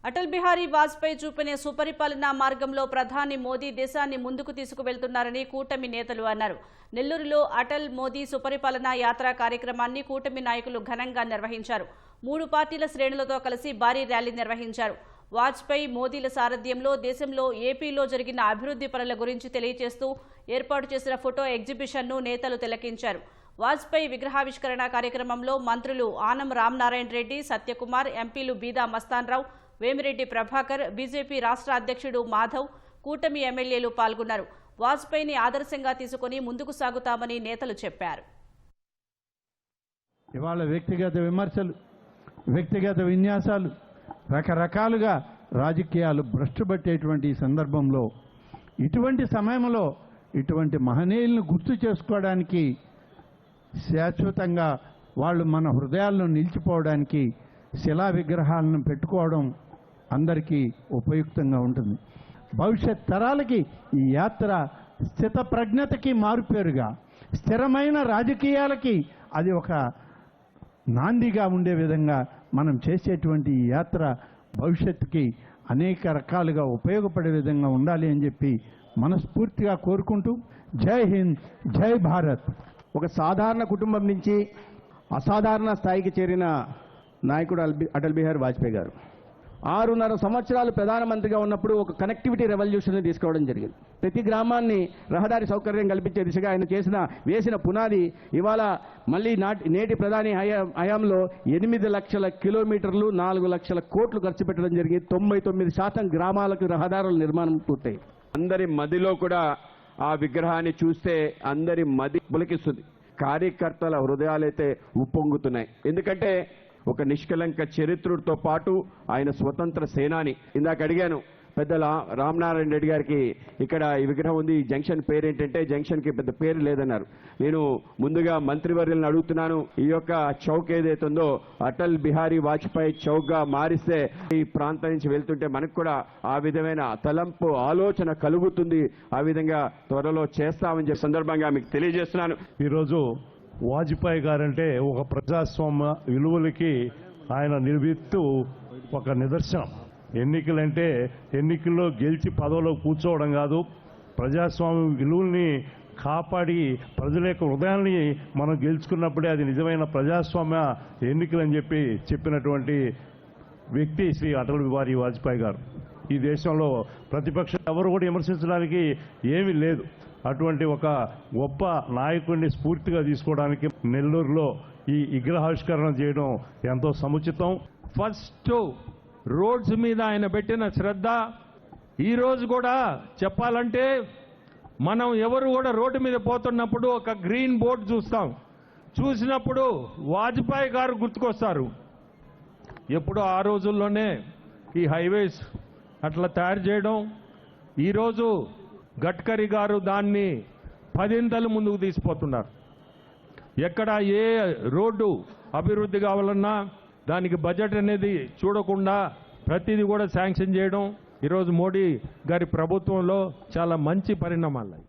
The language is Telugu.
అటల్ బిహారీ వాజ్పేయి చూపిన సుపరిపాలనా మార్గంలో ప్రధాని మోదీ దేశాన్ని ముందుకు తీసుకువెళ్తున్నారని కూటమి నేతలు అన్నారు. నెల్లూరులో అటల్ మోదీ సుపరిపాలనా యాత్ర కార్యక్రమాన్ని కూటమి నాయకులు ఘనంగా నిర్వహించారు. 3 పార్టీల శ్రేణులతో కలిసి భారీ ర్యాలీ నిర్వహించారు. వాజ్పేయి మోదీల సారథ్యంలో దేశంలో ఏపీలో జరిగిన అభివృద్ధి పనుల గురించి తెలియజేస్తూ ఏర్పాటు చేసిన ఫోటో ఎగ్జిబిషన్ను నేతలు తిలకించారు. వాజ్పేయి విగ్రహావిష్కరణ కార్యక్రమంలో మంత్రులు ఆనం రామనారాయణ రెడ్డి, సత్యకుమార్, ఎంపీలు బీదా మస్తాన్రావు, వేమిరెడ్డి ప్రభాకర్, బీజేపీ రాష్ట్ర అధ్యక్షుడు మాధవ్, కూటమి ఎమ్మెల్యేలు పాల్గొన్నారు. వాజ్పేయిని ఆదర్శంగా తీసుకుని ముందుకు సాగుతామని నేతలు చెప్పారు. ఇవాళ వ్యక్తిగత విమర్శలు, వ్యక్తిగత విన్యాసాలు, రకరకాలుగా రాజకీయాలు భ్రష్టుపట్టేటువంటి సందర్భంలో ఇటువంటి సమయంలో ఇటువంటి మహనీయులను గుర్తు చేసుకోవడానికి, శాశ్వతంగా వాళ్ళు మన హృదయాల్లో నిలిచిపోవడానికి శిలా విగ్రహాలను పెట్టుకోవడం అందరికీ ఉపయుక్తంగా ఉంటుంది. భవిష్యత్ తరాలకి ఈ యాత్ర స్థితప్రజ్ఞతకి మారుపేరుగా, స్థిరమైన రాజకీయాలకి అది ఒక నాందిగా ఉండే విధంగా మనం చేసేటువంటి ఈ యాత్ర భవిష్యత్తుకి అనేక రకాలుగా ఉపయోగపడే విధంగా ఉండాలి అని చెప్పి మనస్ఫూర్తిగా కోరుకుంటూ, జై హింద్, జై భారత్. ఒక సాధారణ కుటుంబం నుంచి అసాధారణ స్థాయికి చేరిన నాయకుడు అటల్ బిహారీ వాజ్పేయి గారు 6.5 సంవత్సరాలు ప్రధానమంత్రిగా ఉన్నప్పుడు ఒక కనెక్టివిటీ రెవల్యూషన్ తీసుకోవడం జరిగింది. ప్రతి గ్రామాన్ని రహదారి సౌకర్యం కల్పించే దిశగా ఆయన వేసిన పునాది ఇవాళ మళ్ళీ నేటి ప్రధాని హయాంలో 8 లక్షల కిలోమీటర్లు 4 లక్షల కోట్లు ఖర్చు పెట్టడం జరిగింది. 99% గ్రామాలకు రహదారుల నిర్మాణం పూర్తయి. అందరి మదిలో కూడా ఆ విగ్రహాన్ని చూస్తే అందరి మది పులకిస్తుంది. కార్యకర్తల హృదయాలైతే ఉప్పొంగుతున్నాయి. ఎందుకంటే ఒక నిష్కలంక చరిత్రుడితో పాటు ఆయన స్వతంత్ర సేనాని. ఇందాక అడిగాను పెద్ద రామనారాయణ రెడ్డి గారికి, ఇక్కడ ఈ విగ్రహం ఉంది, ఈ జంక్షన్ పేరు ఏంటంటే జంక్షన్కి పెద్ద పేరు లేదన్నారు. నేను ముందుగా మంత్రివర్యులను అడుగుతున్నాను, ఈ యొక్క చౌక్ ఏదైతుందో అటల్ బిహారీ వాజ్పేయి చౌక్గా మారిస్తే ఈ ప్రాంతం నుంచి వెళ్తుంటే మనకు కూడా ఆ విధమైన తలంపు ఆలోచన కలుగుతుంది. ఆ విధంగా త్వరలో చేస్తామని చెప్పే సందర్భంగా మీకు తెలియజేస్తున్నాను. ఈరోజు వాజ్పేయి గారంటే ఒక ప్రజాస్వామ్య విలువలకి ఆయన నిలువెత్తు ఒక నిదర్శనం. ఎన్నికలంటే ఎన్నికల్లో గెలిచి పదవిలో కూర్చోవడం కాదు, ప్రజాస్వామ్య విలువల్ని కాపాడి ప్రజల యొక్క హృదయాల్ని మనం గెలుచుకున్నప్పుడే అది నిజమైన ప్రజాస్వామ్య ఎన్నికలని చెప్పినటువంటి వ్యక్తి శ్రీ అటల్ బిహారీ వాజ్పేయి గారు. ఈ దేశంలో ప్రతిపక్షం ఎవరు కూడా విమర్శించడానికి ఏమీ లేదు. అటువంటి ఒక గొప్ప నాయకుడిని స్ఫూర్తిగా తీసుకోవడానికి నెల్లూరులో ఈ విగ్రహావిష్కరణ చేయడం ఎంతో సముచితం. ఫస్ట్ రోడ్స్ మీద ఆయన పెట్టిన శ్రద్ధ, ఈరోజు కూడా చెప్పాలంటే మనం ఎవరు కూడా రోడ్డు మీద పోతున్నప్పుడు ఒక గ్రీన్ బోర్డు చూస్తాం, చూసినప్పుడు వాజ్పేయి గారు గుర్తుకొస్తారు. ఎప్పుడు ఆ రోజుల్లోనే ఈ హైవేస్ అట్లా తయారు చేయడం, ఈరోజు గడ్కరీ గారు దాన్ని 10 ముందుకు తీసుకుపోతున్నారు. ఎక్కడ ఏ రోడ్డు అభివృద్ధి కావాలన్నా దానికి బడ్జెట్ అనేది చూడకుండా ప్రతిదీ కూడా శాంక్షన్ చేయడం ఈరోజు మోడీ గారి ప్రభుత్వంలో చాలా మంచి పరిణామాలు.